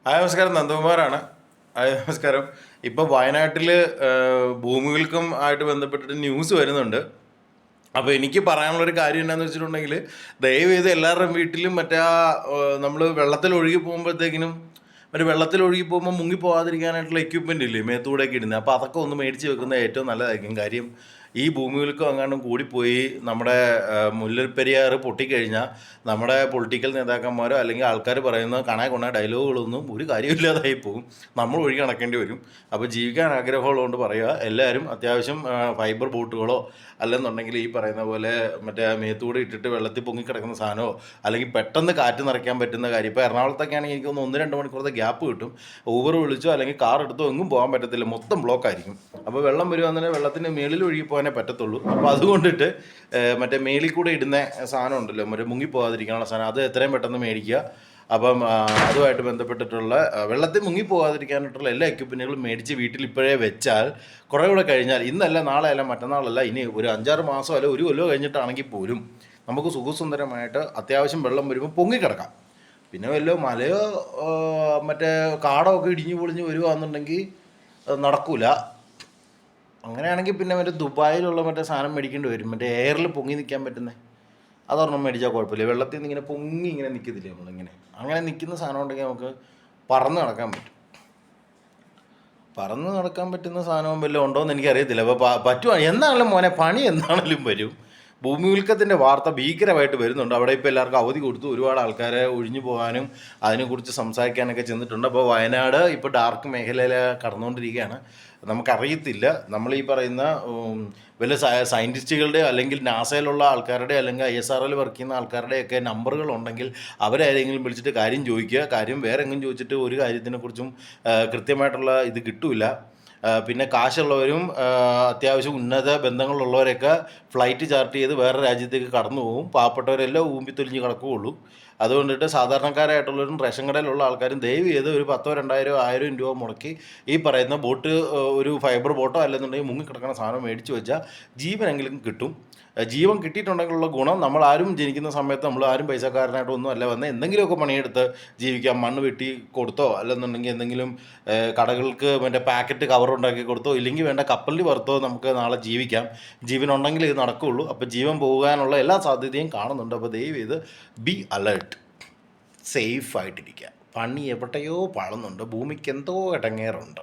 നമസ്കാരം, നന്ദകുമാറാണ്. നമസ്കാരം. ഇപ്പോൾ വയനാട്ടിൽ ഭൂമികൾക്കും ആയിട്ട് ബന്ധപ്പെട്ടിട്ട് ന്യൂസ് വരുന്നുണ്ട്. അപ്പോൾ എനിക്ക് പറയാനുള്ളൊരു കാര്യം എന്താണെന്ന് വെച്ചിട്ടുണ്ടെങ്കിൽ, ദയവ് ചെയ്ത് എല്ലാവരുടെയും വീട്ടിലും നമ്മൾ വെള്ളത്തിൽ ഒഴുകി പോകുമ്പോഴത്തേക്കിനും വെള്ളത്തിൽ ഒഴുകി പോകുമ്പോൾ മുങ്ങിപ്പോകാതിരിക്കാനായിട്ടുള്ള എക്യുപ്മെൻ്റ് ഇല്ലേ മേത്തൂടെയൊക്കെ ഇടുന്നത്, അപ്പോൾ അതൊക്കെ ഒന്ന് മേടിച്ച് വെക്കുന്നത് ഏറ്റവും നല്ലതായിരിക്കും. കാര്യം ഈ ഭൂമികൾക്കും അങ്ങാണ്ടും കൂടിപ്പോയി നമ്മുടെ മുല്ലപ്പെരിയാർ പൊട്ടിക്കഴിഞ്ഞാൽ നമ്മുടെ പൊളിറ്റിക്കൽ നേതാക്കന്മാരോ അല്ലെങ്കിൽ ആൾക്കാർ പറയുന്ന കണാ ഡയലോഗുകളൊന്നും ഒരു കാര്യമില്ലാതായി പോകും. നമ്മൾ ഒഴുകി നടക്കേണ്ടി വരും. അപ്പോൾ ജീവിക്കാൻ ആഗ്രഹമുള്ളതുകൊണ്ട് പറയുക, എല്ലാവരും അത്യാവശ്യം ഫൈബർ ബോട്ടുകളോ അല്ലെന്നുണ്ടെങ്കിൽ ഈ പറയുന്ന പോലെ മേത്തൂടെ ഇട്ടിട്ട് വെള്ളത്തിൽ പൊങ്ങിക്കിടക്കുന്ന സാധനമോ, അല്ലെങ്കിൽ പെട്ടെന്ന് കാറ്റ് നിറയ്ക്കാൻ പറ്റുന്ന കാര്യം. ഇപ്പോൾ എറണാകുളത്തൊക്കെ ആണെങ്കിൽ എനിക്കൊന്ന് 1-2 മണിക്കൂറത്തെ ഗ്യാപ്പ് കിട്ടും. ഊബർ വിളിച്ചോ അല്ലെങ്കിൽ കാർ എടുത്തോ എങ്ങും പോകാൻ പറ്റത്തില്ല, മൊത്തം ബ്ലോക്ക് ആയിരിക്കും. അപ്പോൾ വെള്ളം വരുവാണെങ്കിൽ വെള്ളത്തിൻ്റെ മേളിൽ ഒഴുകി പോകാനേ പറ്റത്തുള്ളൂ. അപ്പോൾ അതുകൊണ്ടിട്ട് മേളിൽ കൂടെ ഇടുന്ന സാധനം ഉണ്ടല്ലോ, മുങ്ങിപ്പോകാതിരിക്കാനുള്ള സാധനം, അത് എത്രയും പെട്ടെന്ന് മേടിക്കുക. അപ്പം അതുമായിട്ട് ബന്ധപ്പെട്ടിട്ടുള്ള വെള്ളത്തിൽ മുങ്ങിപ്പോകാതിരിക്കാനായിട്ടുള്ള എല്ലാ എക്യുപ്മെൻറ്റുകളും മേടിച്ച് വീട്ടിൽ ഇപ്പോഴേ വെച്ചാൽ കുറേ കൂടെ കഴിഞ്ഞാൽ, ഇന്നല്ല നാളെ അല്ല മറ്റന്നാളല്ല, ഇനി ഒരു 5-6 മാസം അല്ല 1 കൊല്ലം കഴിഞ്ഞിട്ടാണെങ്കിൽ പോലും നമുക്ക് സുഖസുന്ദരമായിട്ട് അത്യാവശ്യം വെള്ളം വരുമ്പോൾ പൊങ്ങിക്കിടക്കാം. പിന്നെ വല്ല മലയോ കാടമൊക്കെ ഇടിഞ്ഞു പൊളിഞ്ഞ് വരുവാണെന്നുണ്ടെങ്കിൽ നടക്കൂല. അങ്ങനെയാണെങ്കിൽ പിന്നെ ദുബായിലുള്ള സാധനം മേടിക്കേണ്ടി വരും, എയറിൽ പൊങ്ങി നിൽക്കാൻ പറ്റുന്നത്. അതൊരെണ്ണം മേടിച്ചാൽ കുഴപ്പമില്ല. വെള്ളത്തിൽ നിന്ന് ഇങ്ങനെ പൊങ്ങി ഇങ്ങനെ നിൽക്കത്തില്ലേ നമ്മളിങ്ങനെ, അങ്ങനെ നിൽക്കുന്ന സാധനം ഉണ്ടെങ്കിൽ നമുക്ക് പറന്ന് നടക്കാൻ പറ്റും. പറന്ന് നടക്കാൻ പറ്റുന്ന സാധനവും വല്ലതും ഉണ്ടോയെന്ന് എനിക്കറിയത്തില്ല. അപ്പോൾ പറ്റുവാണ് എന്താണെങ്കിലും മോനെ, പണി എന്താണെങ്കിലും വരും. ഭൂമികുലുക്കത്തിൻ്റെ വാർത്ത ഭീകരമായിട്ട് വരുന്നുണ്ട്. അവിടെ ഇപ്പോൾ എല്ലാവർക്കും അവധി കൊടുത്തു. ഒരുപാട് ആൾക്കാരെ ഒഴിഞ്ഞു പോകാനും അതിനെക്കുറിച്ച് സംസാരിക്കാനൊക്കെ ചെന്നിട്ടുണ്ട്. അപ്പോൾ വയനാട് ഇപ്പോൾ ഡാർക്ക് മേഖലയിൽ കടന്നുകൊണ്ടിരിക്കുകയാണ്. നമുക്കറിയത്തില്ല, നമ്മൾ ഈ പറയുന്ന വല്ല സയൻറ്റിസ്റ്റുകളുടെ അല്ലെങ്കിൽ നാസയിലുള്ള ആൾക്കാരുടെ അല്ലെങ്കിൽ ISROയിൽ വർക്ക് ചെയ്യുന്ന ആൾക്കാരുടെയൊക്കെ നമ്പറുകൾ ഉണ്ടെങ്കിൽ അവരാരെങ്കിലും വിളിച്ചിട്ട് കാര്യം ചോദിക്കുക. കാര്യം വേറെ എങ്ങും ചോദിച്ചിട്ട് ഒരു കാര്യത്തിനെക്കുറിച്ചും കൃത്യമായിട്ടുള്ള ഇത് കിട്ടില്ല. പിന്നെ കാശുള്ളവരും അത്യാവശ്യം ഉന്നത ബന്ധങ്ങളുള്ളവരൊക്കെ ഫ്ലൈറ്റ് ചാർട്ട് ചെയ്ത് വേറെ രാജ്യത്തേക്ക് കടന്നു പോകും. പാവപ്പെട്ടവരെല്ലാം ഊമ്പിത്തൊലിഞ്ഞ് കിടക്കുകയുള്ളൂ. അതുകൊണ്ടിട്ട് സാധാരണക്കാരായിട്ടുള്ളവരും റേഷൻ കടയിലുള്ള ആൾക്കാരും ദയവ് ചെയ്ത് ഒരു 10,000, 2,000, 1,000 രൂപ മുടക്കി ഈ പറയുന്ന ബോട്ട്, ഒരു ഫൈബർ ബോട്ടോ അല്ലെന്നുണ്ടെങ്കിൽ മുങ്ങിക്കിടക്കുന്ന സാധനം മേടിച്ച് വെച്ചാൽ ജീവനെങ്കിലും കിട്ടും. ജീവൻ കിട്ടിയിട്ടുണ്ടെങ്കിലുള്ള ഗുണം, നമ്മളാരും ജനിക്കുന്ന സമയത്ത് നമ്മളാരും പൈസക്കാരനായിട്ടൊന്നും അല്ല വന്ന് എന്തെങ്കിലുമൊക്കെ പണിയെടുത്ത് ജീവിക്കാം. മണ്ണ് വെട്ടി കൊടുത്തോ അല്ലെന്നുണ്ടെങ്കിൽ എന്തെങ്കിലും കടകൾക്ക് പാക്കറ്റ് കവർ ഉണ്ടാക്കി കൊടുത്തോ, ഇല്ലെങ്കിൽ വേണ്ട കപ്പലിൽ വറുത്തോ നമുക്ക് നാളെ ജീവിക്കാം. ജീവനുണ്ടെങ്കിൽ ഇത് നടക്കുകയുള്ളൂ. അപ്പോൾ ജീവൻ പോകാനുള്ള എല്ലാ സാധ്യതയും കാണുന്നുണ്ട്. അപ്പോൾ ദയവ് ചെയ്ത് ബി അലേർട്ട്, സേഫായിട്ടിരിക്കുക. പണി എവിടെയോ പാളുന്നുണ്ട്, ഭൂമിക്ക് എന്തോ ഇടങ്ങേറുണ്ട്.